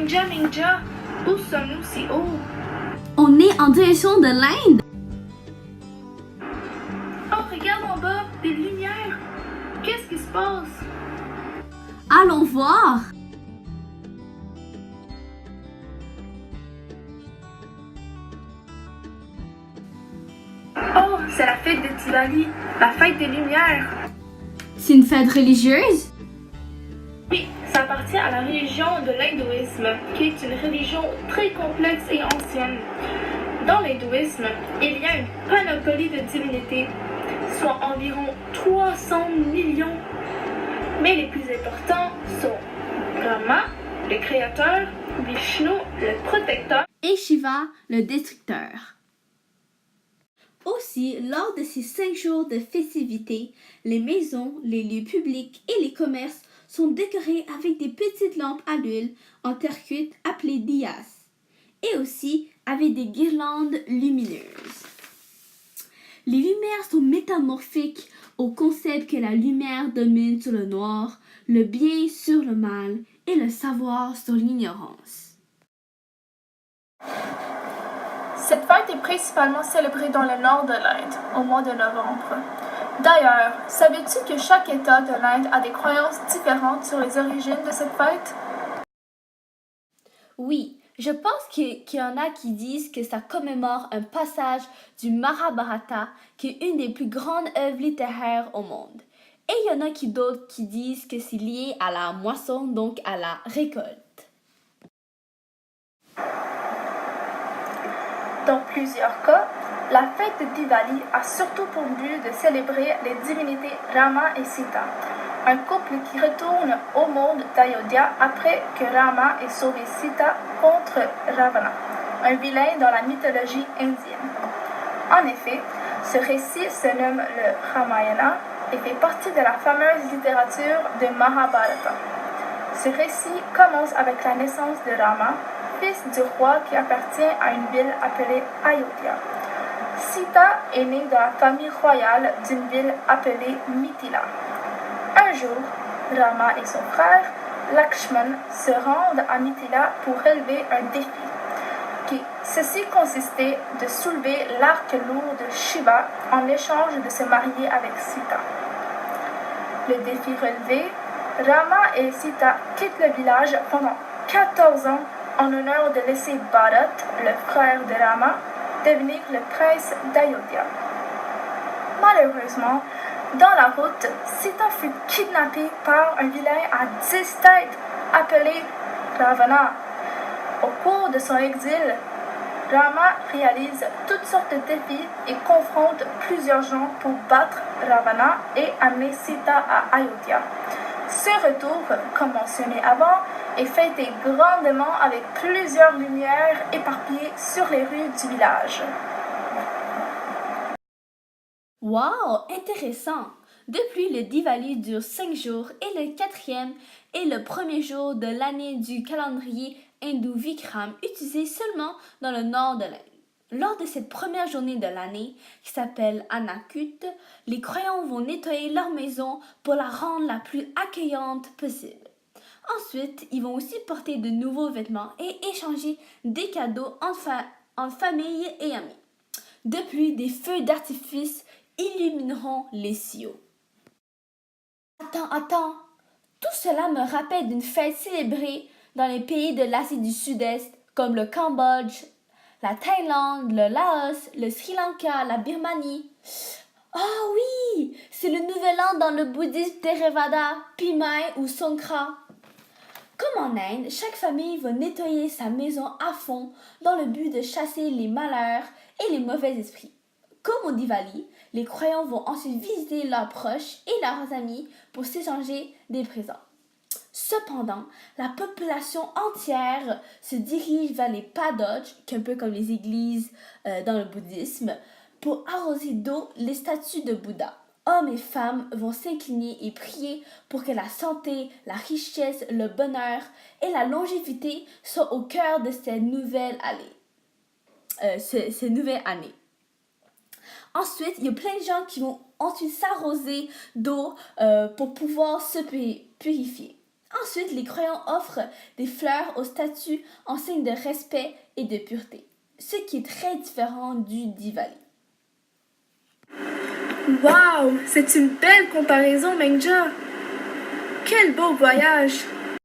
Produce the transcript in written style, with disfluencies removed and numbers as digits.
Minja, Minja, où sommes-nous si haut? On est en direction de l'Inde. Oh, regarde en bas, des lumières. Qu'est-ce qui se passe? Allons voir. Oh, c'est la fête de Diwali, la fête des lumières. C'est une fête religieuse? Oui, ça appartient à la religion de l'hindouisme, qui est une religion très complexe et ancienne. Dans l'hindouisme, il y a une panoplie de divinités, soit environ 300 millions. Mais les plus importants sont Brahma, le créateur, Vishnu, le protecteur, et Shiva, le destructeur. Aussi, lors de ces 5 jours de festivités, les maisons, les lieux publics et les commerces sont décorés avec des petites lampes à l'huile en terre cuite appelées diyas, et aussi avec des guirlandes lumineuses. Les lumières sont métamorphiques au concept que la lumière domine sur le noir, le bien sur le mal et le savoir sur l'ignorance. Cette fête est principalement célébrée dans le nord de l'Inde, au mois de novembre. D'ailleurs, savais-tu que chaque État de l'Inde a des croyances différentes sur les origines de cette fête? Oui, je pense qu'il y en a qui disent que ça commémore un passage du Mahabharata, qui est une des plus grandes œuvres littéraires au monde. Et il y en a d'autres qui disent que c'est lié à la moisson, donc à la récolte. Dans plusieurs cas, la fête de Diwali a surtout pour but de célébrer les divinités Rama et Sita, un couple qui retourne au monde d'Ayodhya après que Rama ait sauvé Sita contre Ravana, un vilain dans la mythologie indienne. En effet, ce récit se nomme le Ramayana et fait partie de la fameuse littérature de Mahabharata. Ce récit commence avec la naissance de Rama, fils du roi qui appartient à une ville appelée Ayodhya. Sita est née dans la famille royale d'une ville appelée Mithila. Un jour, Rama et son frère Lakshman se rendent à Mithila pour relever un défi. Ceci consistait de soulever l'arc lourd de Shiva en échange de se marier avec Sita. Le défi relevé, Rama et Sita quittent le village pendant 14 ans en honneur de laisser Bharat, le frère de Rama, devenir le prince d'Ayodhya. Malheureusement, dans la route, Sita fut kidnappée par un vilain à 10 têtes appelé Ravana. Au cours de son exil, Rama réalise toutes sortes de défis et confronte plusieurs gens pour battre Ravana et amener Sita à Ayodhya. Ce retour, comme mentionné avant, est fêté grandement avec plusieurs lumières éparpillées sur les rues du village. Wow, intéressant! Depuis, le Diwali dure 5 jours et le 4e est le premier jour de l'année du calendrier hindou Vikram utilisé seulement dans le nord de l'Inde. Lors de cette première journée de l'année, qui s'appelle Annakut, les croyants vont nettoyer leur maison pour la rendre la plus accueillante possible. Ensuite, ils vont aussi porter de nouveaux vêtements et échanger des cadeaux entre famille et amis. Depuis, des feux d'artifice illumineront les cieux. Attends, tout cela me rappelle d'une fête célébrée dans les pays de l'Asie du Sud-Est comme le Cambodge, la Thaïlande, le Laos, le Sri Lanka, la Birmanie. Ah oui, c'est le nouvel an dans le bouddhisme Theravada, Pimai ou Songkran. Comme en Inde, chaque famille va nettoyer sa maison à fond dans le but de chasser les malheurs et les mauvais esprits. Comme au Diwali, les croyants vont ensuite visiter leurs proches et leurs amis pour s'échanger des présents. Cependant, la population entière se dirige vers les padoks, qui est un peu comme les églises dans le bouddhisme, pour arroser d'eau les statues de Bouddha. Hommes et femmes vont s'incliner et prier pour que la santé, la richesse, le bonheur et la longévité soient au cœur de cette nouvelle année. Ensuite, il y a plein de gens qui vont ensuite s'arroser d'eau pour pouvoir se purifier. Ensuite, les croyants offrent des fleurs aux statues en signe de respect et de pureté, ce qui est très différent du Diwali. Wow, c'est une belle comparaison, Menja. Quel beau voyage!